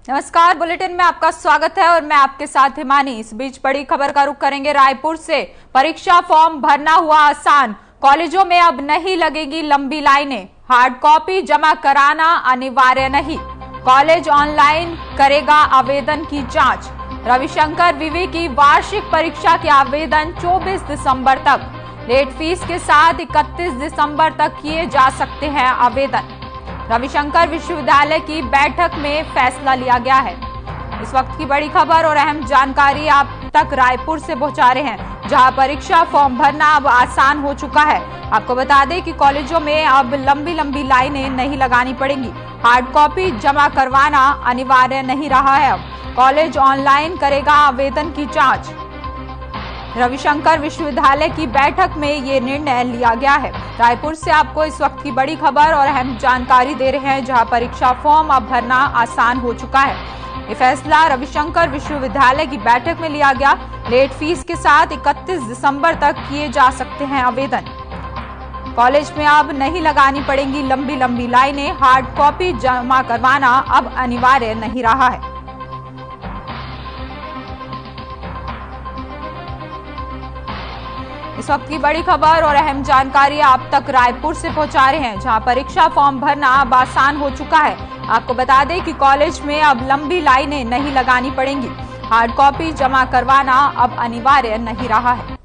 नमस्कार, बुलेटिन में आपका स्वागत है और मैं आपके साथ हिमानी। इस बीच बड़ी खबर का रुख करेंगे रायपुर से। परीक्षा फॉर्म भरना हुआ आसान, कॉलेजों में अब नहीं लगेगी लंबी लाइनें, हार्ड कॉपी जमा कराना अनिवार्य नहीं, कॉलेज ऑनलाइन करेगा आवेदन की जांच। रविशंकर विवि की वार्षिक परीक्षा के आवेदन 24 दिसंबर तक, लेट फीस के साथ 31 दिसंबर तक किए जा सकते हैं आवेदन। रविशंकर विश्वविद्यालय की बैठक में फैसला लिया गया है। इस वक्त की बड़ी खबर और अहम जानकारी आप तक रायपुर से पहुंचा रहे हैं, जहां परीक्षा फॉर्म भरना अब आसान हो चुका है। आपको बता दें कि कॉलेजों में अब लंबी लाइनें नहीं लगानी पड़ेंगी, हार्ड कॉपी जमा करवाना अनिवार्य नहीं रहा है। अब कॉलेज ऑनलाइन करेगा आवेदन की जांच। रविशंकर विश्वविद्यालय की बैठक में ये निर्णय लिया गया है। रायपुर से आपको इस वक्त की बड़ी खबर और अहम जानकारी दे रहे हैं, जहां परीक्षा फॉर्म अब भरना आसान हो चुका है। ये फैसला रविशंकर विश्वविद्यालय की बैठक में लिया गया। लेट फीस के साथ 31 दिसंबर तक किए जा सकते हैं आवेदन। कॉलेज में अब नहीं लगानी पड़ेंगी लंबी लाइनें, हार्ड कॉपी जमा करवाना अब अनिवार्य नहीं रहा है। इस वक्त की बड़ी खबर और अहम जानकारी आप तक रायपुर से पहुंचा रहे हैं, जहां परीक्षा फॉर्म भरना अब आसान हो चुका है। आपको बता दें कि कॉलेज में अब लंबी लाइनें नहीं लगानी पड़ेंगी, हार्ड कॉपी जमा करवाना अब अनिवार्य नहीं रहा है।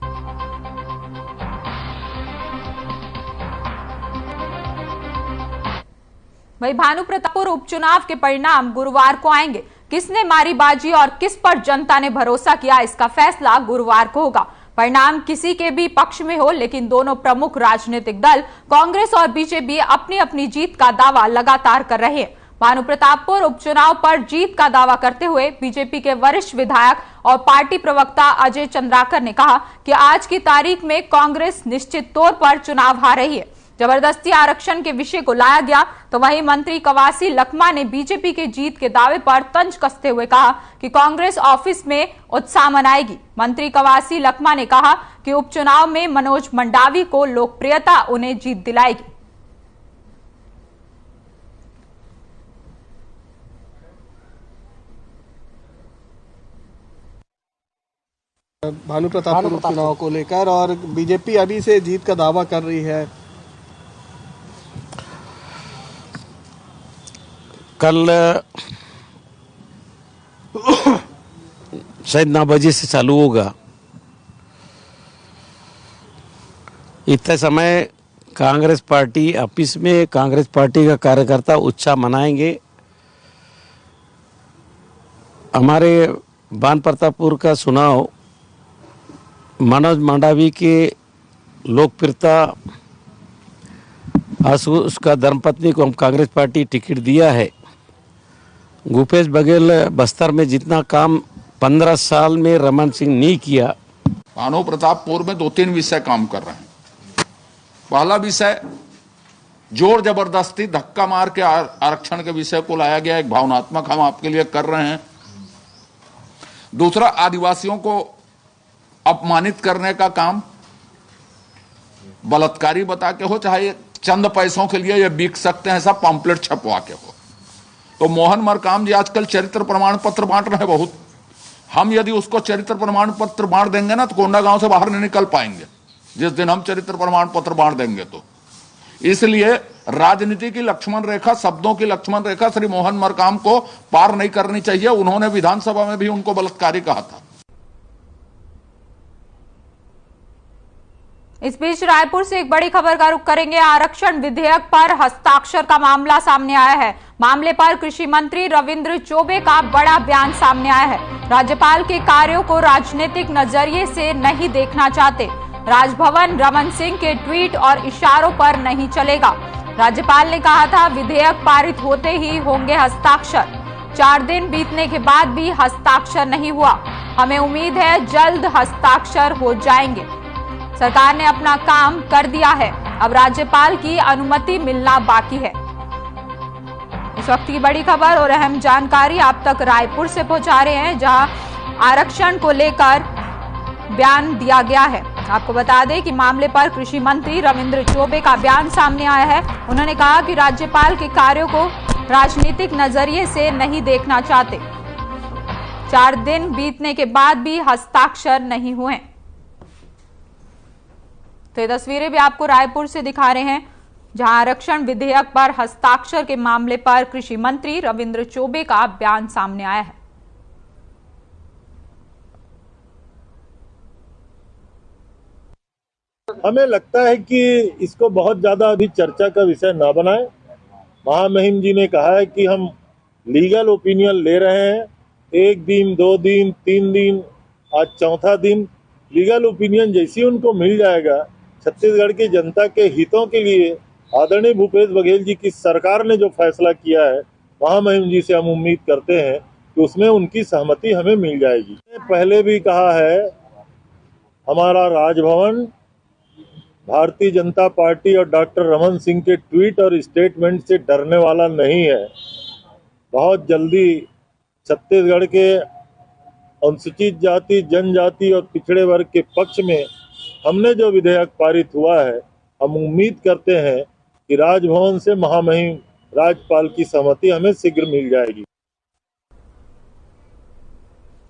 वहीं भानुप्रतापपुर उपचुनाव के परिणाम गुरुवार को आएंगे। किसने मारी बाजी और किस पर जनता ने भरोसा किया, इसका फैसला गुरुवार को होगा। परिणाम किसी के भी पक्ष में हो, लेकिन दोनों प्रमुख राजनीतिक दल कांग्रेस और बीजेपी अपनी अपनी जीत का दावा लगातार कर रहे हैं। भानुप्रतापपुर उपचुनाव पर जीत का दावा करते हुए बीजेपी के वरिष्ठ विधायक और पार्टी प्रवक्ता अजय चंद्राकर ने कहा कि आज की तारीख में कांग्रेस निश्चित तौर पर चुनाव हार रही है। जबरदस्ती आरक्षण के विषय को लाया गया तो वहीं मंत्री कवासी लखमा ने बीजेपी के जीत के दावे पर तंज कसते हुए कहा कि कांग्रेस ऑफिस में उत्साह मनाएगी। मंत्री कवासी लखमा ने कहा कि उपचुनाव में मनोज मंडावी को लोकप्रियता उन्हें जीत दिलाएगी। भानुप्रतापपुर उपचुनाव को लेकर और बीजेपी अभी से जीत का दावा कर रही है। कल शायद 9 बजे से चालू होगा। इतने समय कांग्रेस पार्टी ऑफिस में कांग्रेस पार्टी का कार्यकर्ता उत्साह मनाएंगे। हमारे भानुप्रतापपुर का चुनाव मनोज मंडावी के लोकप्रियता उसका धर्मपत्नी को हम कांग्रेस पार्टी टिकट दिया है। भूपेश बघेल बस्तर में जितना काम 15 साल में रमन सिंह नहीं किया। भानुप्रतापपुर में 2-3 विषय काम कर रहे हैं। पहला विषय जोर जबरदस्ती धक्का मार के आरक्षण के विषय को लाया गया, एक भावनात्मक हम आपके लिए कर रहे हैं। दूसरा, आदिवासियों को अपमानित करने का काम बलात्कारी बता के हो, चाहे चंद पैसों के लिए ये बिक सकते हैं, सब पम्पलेट छपवा के हो। तो मोहन मरकाम जी आजकल चरित्र प्रमाण पत्र बांट रहे हैं बहुत। हम यदि उसको चरित्र प्रमाण पत्र बांट देंगे ना तो कोंडागांव से बाहर नहीं निकल पाएंगे जिस दिन हम चरित्र प्रमाण पत्र बांट देंगे। तो इसलिए राजनीति की लक्ष्मण रेखा, शब्दों की लक्ष्मण रेखा श्री मोहन मरकाम को पार नहीं करनी चाहिए। उन्होंने विधानसभा में भी उनको बलात्कारी कहा था। इस बीच रायपुर से एक बड़ी खबर का रुख करेंगे। आरक्षण विधेयक पर हस्ताक्षर का मामला सामने आया है। मामले पर कृषि मंत्री रविंद्र चौबे का बड़ा बयान सामने आया है। राज्यपाल के कार्यों को राजनीतिक नजरिए से नहीं देखना चाहते। राजभवन रमन सिंह के ट्वीट और इशारों पर नहीं चलेगा। राज्यपाल ने कहा था विधेयक पारित होते ही होंगे हस्ताक्षर। 4 दिन बीतने के बाद भी हस्ताक्षर नहीं हुआ। हमें उम्मीद है जल्द हस्ताक्षर हो जाएंगे। सरकार ने अपना काम कर दिया है, अब राज्यपाल की अनुमति मिलना बाकी है। इस वक्त की बड़ी खबर और अहम जानकारी आप तक रायपुर से पहुंचा रहे हैं, जहां आरक्षण को लेकर बयान दिया गया है। आपको बता दें कि मामले पर कृषि मंत्री रविंद्र चौबे का बयान सामने आया है। उन्होंने कहा कि राज्यपाल के कार्यों को राजनीतिक नजरिए से नहीं देखना चाहते। 4 दिन बीतने के बाद भी हस्ताक्षर नहीं हुए। तो ये तस्वीरें भी आपको रायपुर से दिखा रहे हैं, जहां आरक्षण विधेयक पर हस्ताक्षर के मामले पर कृषि मंत्री रविंद्र चौबे का बयान सामने आया है। हमें लगता है कि इसको बहुत ज्यादा अभी चर्चा का विषय ना बनाएं। महामहिम जी ने कहा है कि हम लीगल ओपिनियन ले रहे हैं, 1 दिन 2 दिन 3 दिन, आज 4था दिन। लीगल ओपिनियन जैसे उनको मिल जाएगा, छत्तीसगढ़ की जनता के हितों के लिए आदरणीय भूपेश बघेल जी की सरकार ने जो फैसला किया है, महामहिम जी से हम उम्मीद करते हैं कि उसमें उनकी सहमति हमें मिल जाएगी। पहले भी कहा है, हमारा राजभवन भारतीय जनता पार्टी और डॉक्टर रमन सिंह के ट्वीट और स्टेटमेंट से डरने वाला नहीं है। बहुत जल्दी छत्तीसगढ़ के अनुसूचित जाति, जनजाति और पिछड़े वर्ग के पक्ष में हमने जो विधेयक पारित हुआ है, हम उम्मीद करते हैं कि राजभवन से महामहिम राज्यपाल की सहमति हमें शीघ्र मिल जाएगी।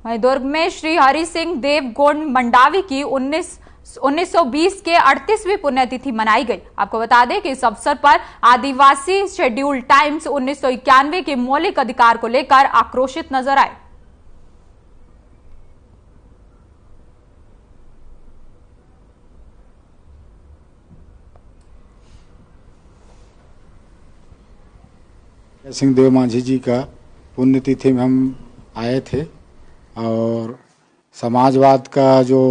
वहीं दुर्ग में श्री हरि सिंह देवगुण मंडावी की 1920 के 38वीं पुण्यतिथि मनाई गई। आपको बता दें कि इस अवसर पर आदिवासी शेड्यूल टाइम्स 1991 के मौलिक अधिकार को लेकर आक्रोशित नजर आए। सिंह देव मांझी जी का पुण्यतिथि में हम आए थे और समाजवाद का जो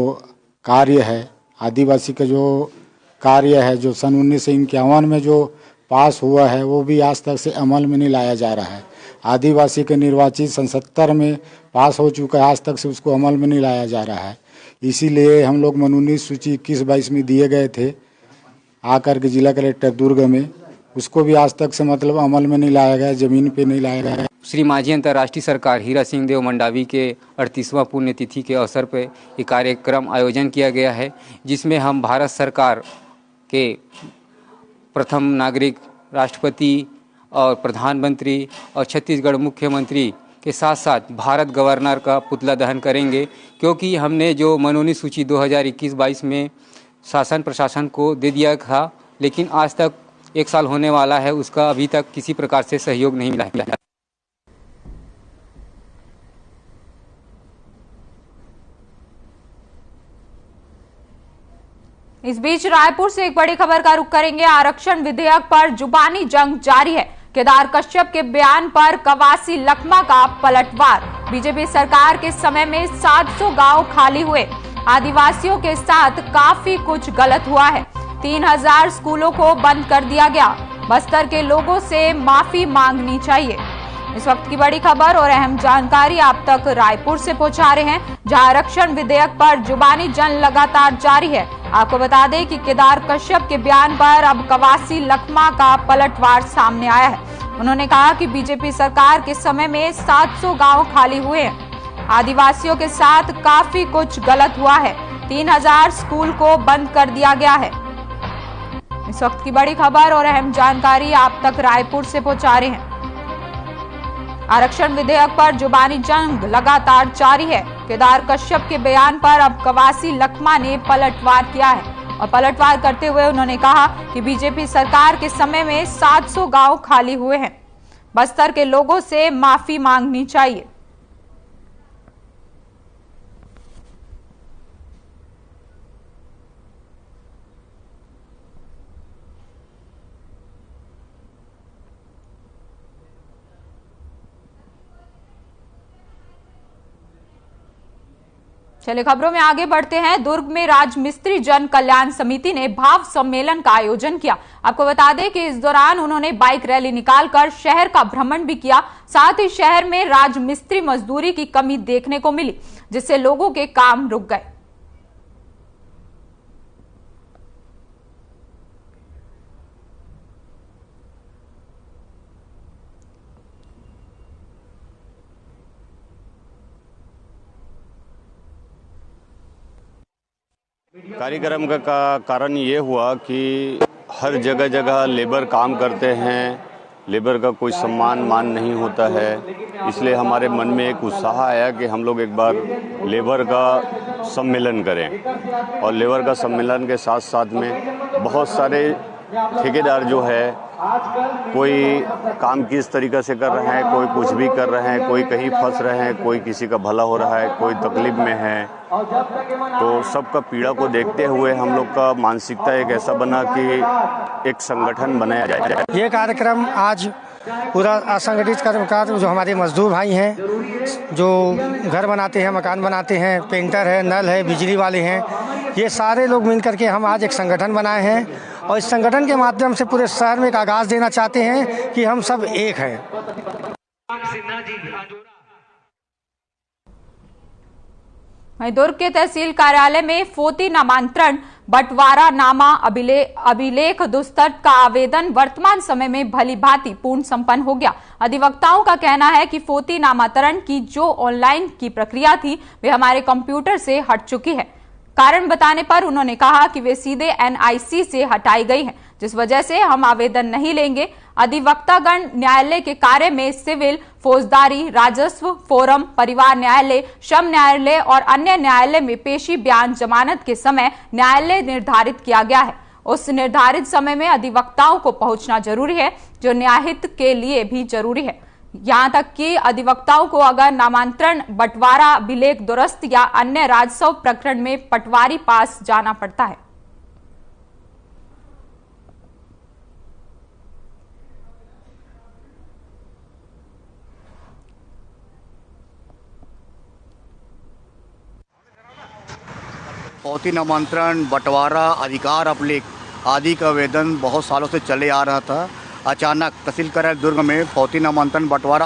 कार्य है, आदिवासी का जो कार्य है, जो सन 1951 में जो पास हुआ है, वो भी आज तक से अमल में नहीं लाया जा रहा है। आदिवासी के निर्वाचित सन 70 में पास हो चुका है, आज तक से उसको अमल में नहीं लाया जा रहा है। इसीलिए हम लोग मनूनी सूची 21-22 में दिए गए थे आकर के जिला कलेक्टर दुर्ग में, उसको भी आज तक से मतलब अमल में नहीं लाया गया, जमीन पे नहीं लाया गया। श्री मांझी अंतर्राष्ट्रीय सरकार हीरा सिंह देव मंडावी के 38वां पुण्यतिथि के अवसर पर ये कार्यक्रम आयोजन किया गया है, जिसमें हम भारत सरकार के प्रथम नागरिक, राष्ट्रपति और प्रधानमंत्री और छत्तीसगढ़ मुख्यमंत्री के साथ साथ भारत गवर्नर का पुतला दहन करेंगे, क्योंकि हमने जो मनूनी सूची 2021-22 में शासन प्रशासन को दे दिया था, लेकिन आज तक 1 साल होने वाला है, उसका अभी तक किसी प्रकार से सहयोग नहीं मिला है। इस बीच रायपुर से एक बड़ी खबर का रुख करेंगे। आरक्षण विधेयक पर जुबानी जंग जारी है। केदार कश्यप के बयान पर कवासी लखमा का पलटवार। बीजेपी सरकार के समय में 700 गांव खाली हुए। आदिवासियों के साथ काफी कुछ गलत हुआ है। 3000 स्कूलों को बंद कर दिया गया। बस्तर के लोगों से माफी मांगनी चाहिए। इस वक्त की बड़ी खबर और अहम जानकारी आप तक रायपुर से पहुंचा रहे हैं, जहां आरक्षण विधेयक पर जुबानी जंग लगातार जारी है। आपको बता दें कि केदार कश्यप के बयान पर अब कवासी लखमा का पलटवार सामने आया है। उन्होंने कहा कि बीजेपी सरकार के समय में 700 गांव खाली हुए हैं। आदिवासियों के साथ काफी कुछ गलत हुआ है। 3000 स्कूल को बंद कर दिया गया है। इस वक्त की बड़ी खबर और अहम जानकारी आप तक रायपुर से पहुंचा रहे हैं। आरक्षण विधेयक पर जुबानी जंग लगातार जारी है। केदार कश्यप के बयान पर अब कवासी लखमा ने पलटवार किया है और पलटवार करते हुए उन्होंने कहा कि बीजेपी सरकार के समय में 700 गांव खाली हुए हैं। बस्तर के लोगों से माफी मांगनी चाहिए। चलिए खबरों में आगे बढ़ते हैं। दुर्ग में राजमिस्त्री जन कल्याण समिति ने भाव सम्मेलन का आयोजन किया। आपको बता दें कि इस दौरान उन्होंने बाइक रैली निकालकर शहर का भ्रमण भी किया। साथ ही शहर में राजमिस्त्री मजदूरी की कमी देखने को मिली, जिससे लोगों के काम रुक गए। कार्यक्रम का कारण ये हुआ कि हर जगह जगह लेबर काम करते हैं, लेबर का कोई सम्मान मान नहीं होता है। इसलिए हमारे मन में एक उत्साह आया कि हम लोग एक बार लेबर का सम्मेलन करें, और लेबर का सम्मेलन के साथ साथ में बहुत सारे ठेकेदार जो है कोई काम किस तरीक़े से कर रहे हैं, कोई कुछ भी कर रहे हैं, कोई कहीं फंस रहे हैं, कोई किसी का भला हो रहा है, कोई तकलीफ में है, तो सबका पीड़ा को देखते हुए हम लोग का मानसिकता एक ऐसा बना कि एक संगठन बनाया जाए। ये कार्यक्रम आज पूरा असंगठित कर्मकार जो हमारे मजदूर भाई हैं, जो घर बनाते हैं, मकान बनाते हैं, पेंटर है, नल है, बिजली वाले हैं, ये सारे लोग मिलकर के हम आज एक संगठन बनाए हैं, और इस संगठन के माध्यम से पूरे शहर में एक आगाज देना चाहते हैं कि हम सब एक हैं। वहीं दुर्ग के तहसील कार्यालय में फोती नामांतरण बंटवारा नामा अभिलेख दुस्तर्द का आवेदन वर्तमान समय में भली भांति पूर्ण संपन्न हो गया। अधिवक्ताओं का कहना है कि फोती नामांतरण की जो ऑनलाइन की प्रक्रिया थी वे हमारे कंप्यूटर से हट चुकी है। कारण बताने पर उन्होंने कहा कि वे सीधे एनआईसी से हटाई गई हैं, जिस वजह से हम आवेदन नहीं लेंगे। अधिवक्तागण न्यायालय के कार्य में सिविल, फौजदारी, राजस्व, फोरम, परिवार न्यायालय, श्रम न्यायालय और अन्य न्यायालय में पेशी, बयान, जमानत के समय न्यायालय निर्धारित किया गया है। उस निर्धारित समय में अधिवक्ताओं को पहुंचना जरूरी है, जो न्यायहित के लिए भी जरूरी है। यहां तक कि अधिवक्ताओं को अगर नामांतरण, बंटवारा, अभिलेख दुरुस्त या अन्य राजस्व प्रकरण में पटवारी पास जाना पड़ता है। फौती नामांतरण, बंटवारा, अधिकार अभिलेख आदि का आवेदन बहुत सालों से चले आ रहा था। अचानक तहसील कार्यालय दुर्ग में फौती नामांतरण, बंटवारा,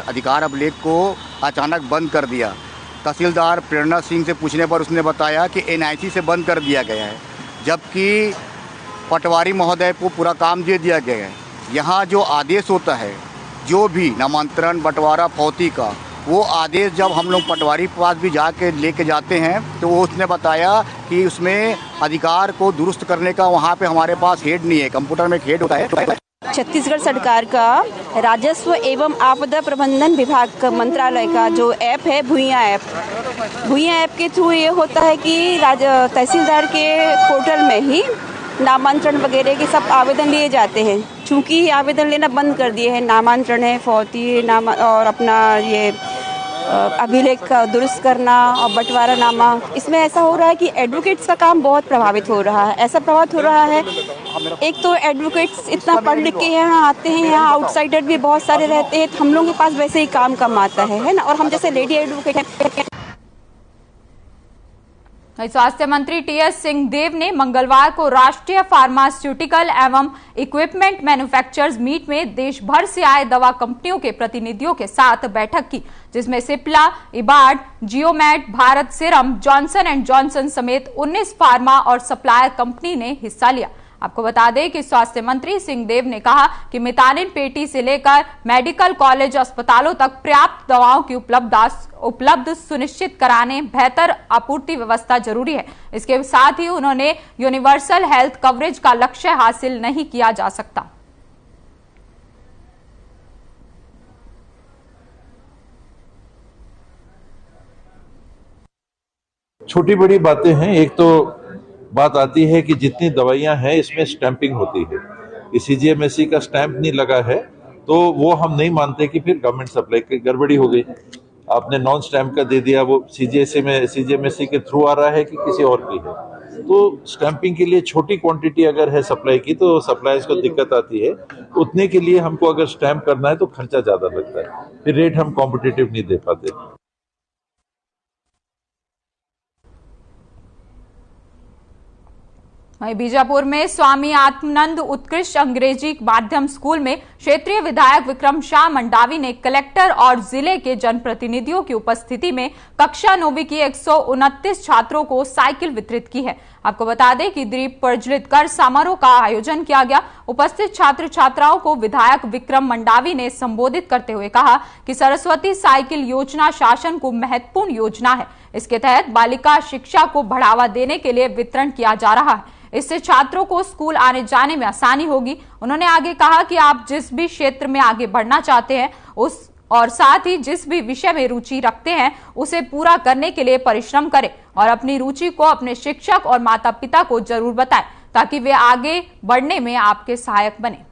अधिकार अभिलेख को अचानक बंद कर दिया। तहसीलदार प्रेरणा सिंह से पूछने पर उसने बताया कि एनआईसी से बंद कर दिया गया है, जबकि पटवारी महोदय को पूरा काम दे दिया गया है। यहाँ जो आदेश होता है, जो भी नामांतरण, बंटवारा, फौती का, वो आदेश जब हम लोग पटवारी के पास भी जाके लेके जाते हैं तो वो उसने बताया कि उसमें अधिकार को दुरुस्त करने का वहाँ पे हमारे पास हेड नहीं है, कंप्यूटर में हेड होता है। छत्तीसगढ़ सरकार का राजस्व एवं आपदा प्रबंधन विभाग का मंत्रालय का जो ऐप है, भुइयां ऐप के थ्रू ये होता है कि तहसीलदार के पोर्टल में ही नामांतरण वगैरह के सब आवेदन लिए जाते हैं। चूँकि आवेदन लेना बंद कर दिए हैं, नामांतरण है, फौती नामा और अपना ये अभिलेख का दुरुस्त करना और बंटवारा नामा, इसमें ऐसा हो रहा है कि एडवोकेट्स का काम बहुत प्रभावित हो रहा है। ऐसा प्रभावित हो रहा है, एक तो एडवोकेट्स इतना पढ़ लिख के यहाँ आते हैं, यहाँ आउटसाइडर भी बहुत सारे रहते हैं, तो हम लोगों के पास वैसे ही काम कम आता है ना। और हम जैसे लेडी एडवोकेट हैं। स्वास्थ्य मंत्री टीएस सिंहदेव ने मंगलवार को राष्ट्रीय फार्मास्यूटिकल एवं इक्विपमेंट मैन्युफैक्चरर्स मीट में देश भर से आए दवा कंपनियों के प्रतिनिधियों के साथ बैठक की, जिसमें सिप्ला, इबाड, जियोमैट, Bharat Serum, Johnson and Johnson समेत 19 फार्मा और सप्लायर कंपनी ने हिस्सा लिया। आपको बता दें कि स्वास्थ्य मंत्री सिंहदेव ने कहा कि मितानिन पेटी से लेकर मेडिकल कॉलेज अस्पतालों तक पर्याप्त दवाओं की उपलब्ध सुनिश्चित कराने बेहतर आपूर्ति व्यवस्था जरूरी है। इसके साथ ही उन्होंने यूनिवर्सल हेल्थ कवरेज का लक्ष्य हासिल नहीं किया जा सकता। छोटी बड़ी बातें हैं। एक तो बात आती है कि जितनी दवाइयां हैं इसमें स्टैंपिंग होती है, सीजीएमएससी का स्टैंप नहीं लगा है तो वो हम नहीं मानते कि फिर गवर्नमेंट सप्लाई की गड़बड़ी हो गई। आपने नॉन स्टैंप का दे दिया, वो सीजीएमएससी के थ्रू आ रहा है कि किसी और की है। तो स्टैंपिंग के लिए छोटी क्वांटिटी अगर है सप्लाई की तो सप्लायर्स को दिक्कत आती है। उतने के लिए हमको अगर स्टैंप करना है तो खर्चा ज्यादा लगता है, फिर रेट हम कॉम्पिटिटिव नहीं दे पाते। बीजापुर में स्वामी आत्मानंद उत्कृष्ट अंग्रेजी माध्यम स्कूल में क्षेत्रीय विधायक विक्रम शाह मंडावी ने कलेक्टर और जिले के जनप्रतिनिधियों की उपस्थिति में कक्षा 9वीं की 129 छात्रों को साइकिल वितरित की है। आपको बता दें कि दीप प्रज्वलित कर समारोह का आयोजन किया गया। उपस्थित छात्र छात्राओं को विधायक विक्रम मंडावी ने संबोधित करते हुए कहा कि सरस्वती साइकिल योजना शासन को महत्वपूर्ण योजना है। इसके तहत बालिका शिक्षा को बढ़ावा देने के लिए वितरण किया जा रहा है। इससे छात्रों को स्कूल आने जाने में आसानी होगी। उन्होंने आगे कहा कि आप जिस भी क्षेत्र में आगे बढ़ना चाहते हैं उस और साथ ही जिस भी विषय में रुचि रखते हैं उसे पूरा करने के लिए परिश्रम करें और अपनी रुचि को अपने शिक्षक और माता पिता को जरूर बताएं ताकि वे आगे बढ़ने में आपके सहायक बने।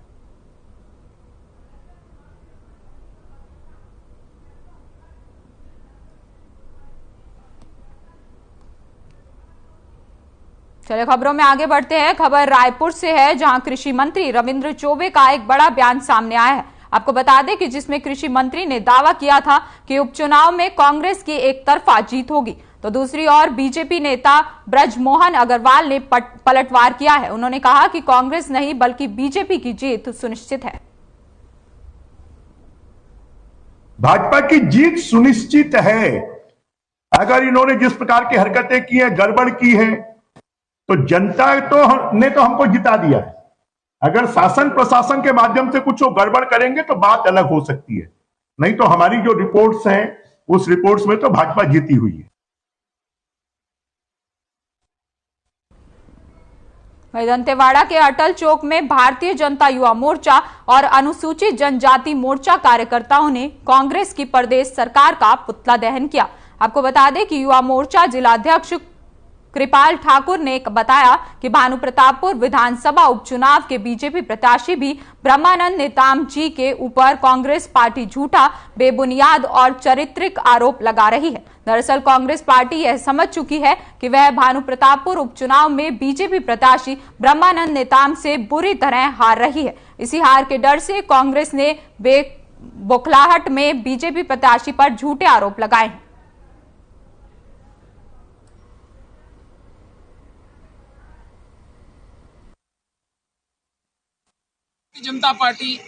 चलिए खबरों में आगे बढ़ते हैं। खबर रायपुर से है, जहां कृषि मंत्री रविंद्र चौबे का एक बड़ा बयान सामने आया है। आपको बता दें कि जिसमें कृषि मंत्री ने दावा किया था कि उपचुनाव में कांग्रेस की एक तरफा जीत होगी, तो दूसरी ओर बीजेपी नेता ब्रजमोहन अग्रवाल ने पलटवार किया है। उन्होंने कहा कि कांग्रेस नहीं बल्कि बीजेपी की जीत सुनिश्चित है। भाजपा की जीत सुनिश्चित है। अगर इन्होंने जिस प्रकार की हरकतें की हैं, गड़बड़ की है, तो जनता ने तो हमको जिता दिया है। अगर शासन प्रशासन के माध्यम से कुछ वो गड़बड़ करेंगे तो बात अलग हो सकती है, नहीं तो हमारी जो रिपोर्ट्स हैं उस रिपोर्ट्स में तो भाजपा जीती हुई है। दंतेवाड़ा के अटल चौक में भारतीय जनता युवा मोर्चा और अनुसूचित जनजाति मोर्चा कार्यकर्ताओं ने कांग्रेस की प्रदेश सरकार का पुतला दहन किया। आपको बता दें कि युवा मोर्चा जिलाध्यक्ष कृपाल ठाकुर ने बताया कि भानु प्रतापपुर विधानसभा उपचुनाव के बीजेपी प्रत्याशी भी ब्रह्मानंद नेताम जी के ऊपर कांग्रेस पार्टी झूठा, बेबुनियाद और चारित्रिक आरोप लगा रही है। दरअसल कांग्रेस पार्टी यह समझ चुकी है कि वह भानु प्रतापपुर उपचुनाव में बीजेपी प्रत्याशी ब्रह्मानंद नेताम से बुरी तरह हार रही है। इसी हार के डर से कांग्रेस ने बौखलाहट में बीजेपी प्रत्याशी पर झूठे आरोप लगाए हैं। जनता पार्टी,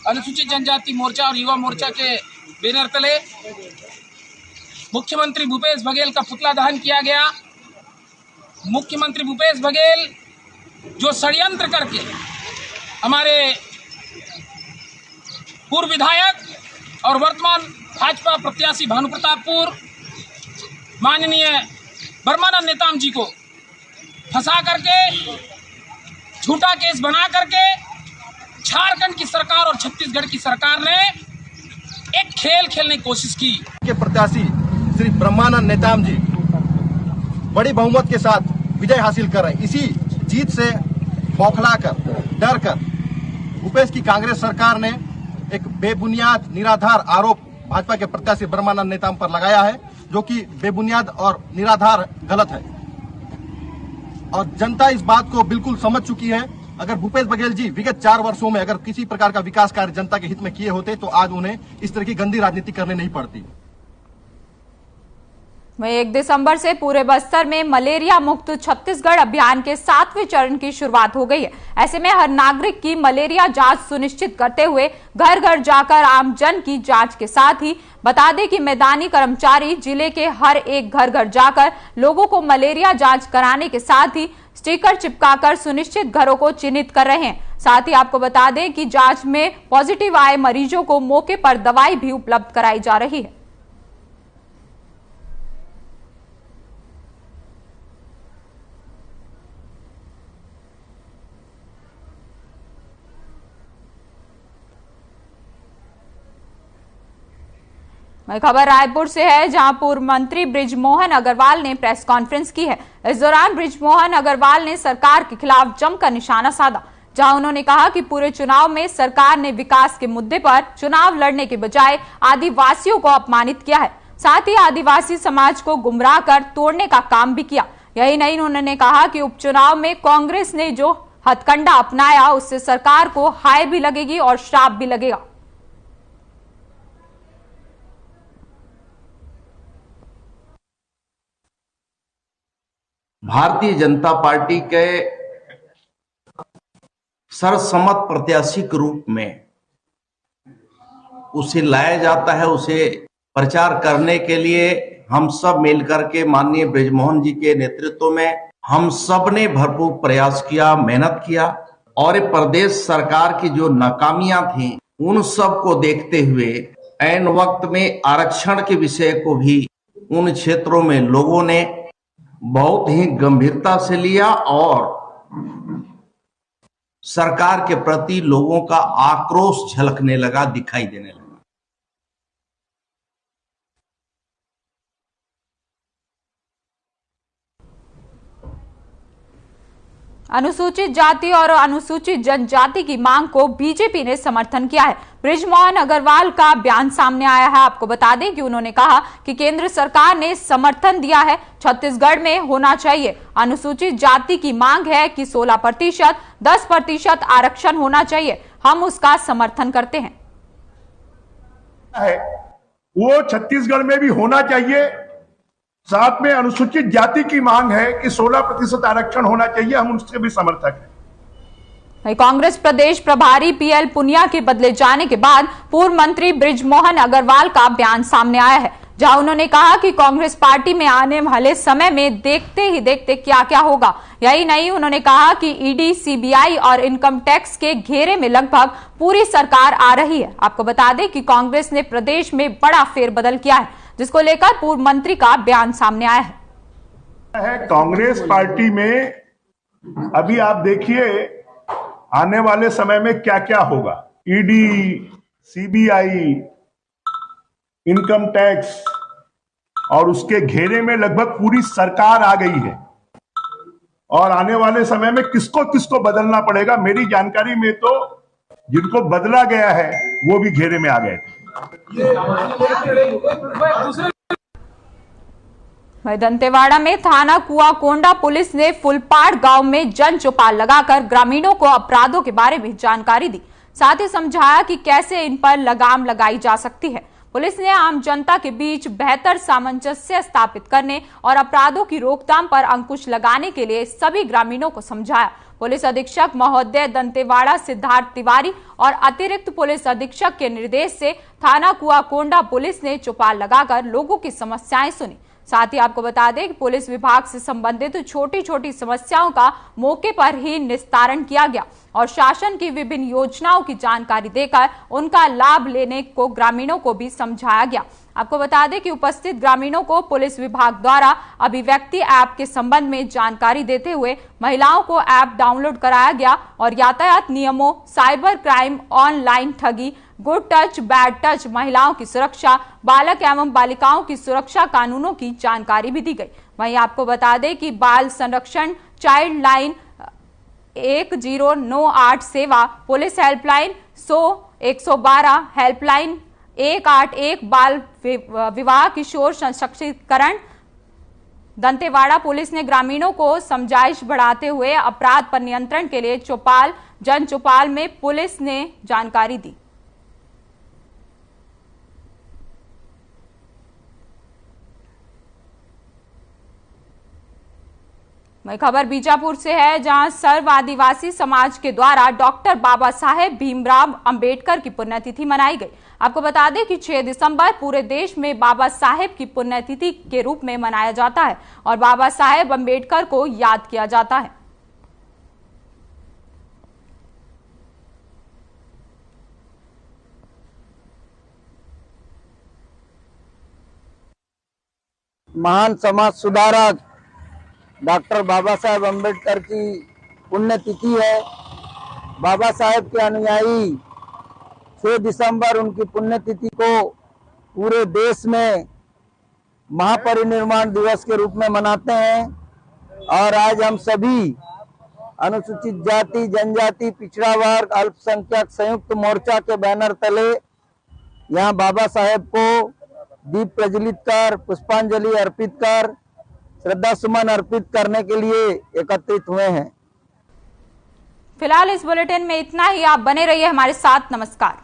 अनुसूचित जनजाति मोर्चा और युवा मोर्चा के बैनर तले मुख्यमंत्री भूपेश बघेल का पुतला दहन किया गया। मुख्यमंत्री भूपेश बघेल जो षड्यंत्र करके हमारे पूर्व विधायक और वर्तमान भाजपा प्रत्याशी भानु प्रतापपुर माननीय ब्रह्मानंद नेताम जी को फंसा करके, झूठा केस बना करके झारखंड की सरकार और छत्तीसगढ़ की सरकार ने एक खेल खेलने की कोशिश की। के प्रत्याशी श्री ब्रह्मानंद नेताम जी बड़ी बहुमत के साथ विजय हासिल कर रहे हैं। इसी जीत से बौखलाकर, डर कर भूपेश की कांग्रेस सरकार ने एक बेबुनियाद, निराधार आरोप भाजपा के प्रत्याशी ब्रह्मानंद नेताम पर लगाया है, जो कि बेबुनियाद और निराधार गलत है और जनता इस बात को बिल्कुल समझ चुकी है। अगर भूपेश बघेल जी विगत 4 वर्षों में अगर किसी प्रकार का विकास कार्य जनता के हित में किए होते तो आज उन्हें इस तरह की गंदी राजनीति करने नहीं पड़ती। वहीं 1 दिसंबर से पूरे बस्तर में मलेरिया मुक्त छत्तीसगढ़ अभियान के 7वें चरण की शुरुआत हो गई है। ऐसे में हर नागरिक की मलेरिया जांच सुनिश्चित करते हुए घर घर जाकर आमजन की जांच के साथ ही बता दें कि मैदानी कर्मचारी जिले के हर एक घर घर जाकर लोगों को मलेरिया जांच कराने के साथ ही स्टिकर चिपकाकर सुनिश्चित घरों को चिन्हित कर रहे हैं। साथ ही आपको बता दें कि जांच में पॉजिटिव आए मरीजों को मौके पर दवाई भी उपलब्ध कराई जा रही है। खबर रायपुर से है, जहां पूर्व मंत्री बृजमोहन अग्रवाल ने प्रेस कॉन्फ्रेंस की है। इस दौरान बृजमोहन अग्रवाल ने सरकार के खिलाफ जमकर निशाना साधा, जहां उन्होंने कहा कि पूरे चुनाव में सरकार ने विकास के मुद्दे पर चुनाव लड़ने के बजाय आदिवासियों को अपमानित किया है। साथ ही आदिवासी समाज को गुमराह कर तोड़ने का काम भी किया। यही नहीं, उन्होंने कहा कि उपचुनाव में कांग्रेस ने जो हथकंडा अपनाया उससे सरकार को हाय भी लगेगी और श्राप भी लगेगा। भारतीय जनता पार्टी के सर्वसम्मत प्रत्याशी के रूप में उसे लाया जाता है। उसे प्रचार करने के लिए हम सब मिलकर के माननीय बृजमोहन जी के नेतृत्व में हम सब ने भरपूर प्रयास किया, मेहनत किया और प्रदेश सरकार की जो नाकामियां थी उन सब को देखते हुए ऐन वक्त में आरक्षण के विषय को भी उन क्षेत्रों में लोगों ने बहुत ही गंभीरता से लिया और सरकार के प्रति लोगों का आक्रोश झलकने लगा, दिखाई देने लगा। अनुसूचित जाति और अनुसूचित जनजाति की मांग को बीजेपी ने समर्थन किया है। बृजमोहन अग्रवाल का बयान सामने आया है। आपको बता दें कि उन्होंने कहा कि केंद्र सरकार ने समर्थन दिया है, छत्तीसगढ़ में होना चाहिए। अनुसूचित जाति की मांग है कि 16%, 10% आरक्षण होना चाहिए। हम उसका समर्थन करते हैं। वो छत्तीसगढ़ में भी होना चाहिए। साथ में अनुसूचित जाति की मांग है कि 16% आरक्षण होना चाहिए। हम उसके भी समर्थक हैं। कांग्रेस प्रदेश प्रभारी पीएल पुनिया के बदले जाने के बाद पूर्व मंत्री बृजमोहन अग्रवाल का बयान सामने आया है, जहां उन्होंने कहा कि कांग्रेस पार्टी में आने वाले समय में देखते ही देखते क्या क्या होगा। यही नहीं, उन्होंने कहा कि ईडी, सीबीआई और इनकम टैक्स के घेरे में लगभग पूरी सरकार आ रही है। आपको बता दें कि कांग्रेस ने प्रदेश में बड़ा फेरबदल किया है, जिसको लेकर पूर्व मंत्री का बयान सामने आया है। कांग्रेस पार्टी में अभी आप देखिए आने वाले समय में क्या क्या होगा। ईडी, सीबीआई, इनकम टैक्स और उसके घेरे में लगभग पूरी सरकार आ गई है और आने वाले समय में किसको किसको बदलना पड़ेगा। मेरी जानकारी में तो जिनको बदला गया है वो भी घेरे में आ गए थे। दंतेवाड़ा में थाना कुआकोंडा पुलिस ने फुलपाड़ गांव में जन चौपाल लगाकर ग्रामीणों को अपराधों के बारे में जानकारी दी, साथ ही समझाया कि कैसे इन पर लगाम लगाई जा सकती है। पुलिस ने आम जनता के बीच बेहतर सामंजस्य स्थापित करने और अपराधों की रोकथाम पर अंकुश लगाने के लिए सभी ग्रामीणों को समझाया। पुलिस अधीक्षक महोदय दंतेवाड़ा सिद्धार्थ तिवारी और अतिरिक्त पुलिस अधीक्षक के निर्देश से थाना कुआकोंडा पुलिस ने चौपाल लगाकर लोगों की समस्याएं सुनी। साथ ही आपको बता दें कि पुलिस विभाग से संबंधित छोटी छोटी समस्याओं का मौके पर ही निस्तारण किया गया और शासन की विभिन्न योजनाओं की जानकारी देकर उनका लाभ लेने को ग्रामीणों को भी समझाया गया। आपको बता दें कि उपस्थित ग्रामीणों को पुलिस विभाग द्वारा अभिव्यक्ति ऐप के संबंध में जानकारी देते हुए महिलाओं को ऐप डाउनलोड कराया गया और यातायात नियमों, साइबर क्राइम, ऑनलाइन ठगी, गुड टच, बैड टच, महिलाओं की सुरक्षा, बालक एवं बालिकाओं की सुरक्षा कानूनों की जानकारी भी दी गई। वहीं आपको बता दें कि बाल संरक्षण चाइल्ड लाइन 1098 सेवा, पुलिस हेल्पलाइन 100-112, हेल्पलाइन 181, बाल विवाह किशोर सशक्तिकरण। दंतेवाड़ा पुलिस ने ग्रामीणों को समझाइश बढ़ाते हुए अपराध पर नियंत्रण के लिए चौपाल, जन चौपाल में पुलिस ने जानकारी दी। वही खबर बीजापुर से है, जहां सर्व आदिवासी समाज के द्वारा डॉक्टर बाबा साहेब भीमराव अंबेडकर की पुण्यतिथि मनाई गई। आपको बता दें कि 6 दिसंबर पूरे देश में बाबा साहेब की पुण्यतिथि के रूप में मनाया जाता है और बाबा साहेब अंबेडकर को याद किया जाता है। महान समाज सुधारक डॉक्टर बाबा साहेब अम्बेडकर की पुण्यतिथि है। बाबा साहेब के अनुयायी 6 दिसंबर उनकी पुण्यतिथि को पूरे देश में महापरिनिर्वाण दिवस के रूप में मनाते हैं और आज हम सभी अनुसूचित जाति, जनजाति, पिछड़ा वर्ग, अल्पसंख्यक संयुक्त मोर्चा के बैनर तले यहाँ बाबा साहेब को दीप प्रज्वलित कर, पुष्पांजलि अर्पित कर, श्रद्धा सुमन अर्पित करने के लिए एकत्रित हुए हैं। फिलहाल इस बुलेटिन में इतना ही। आप बने रहिए हमारे साथ। नमस्कार।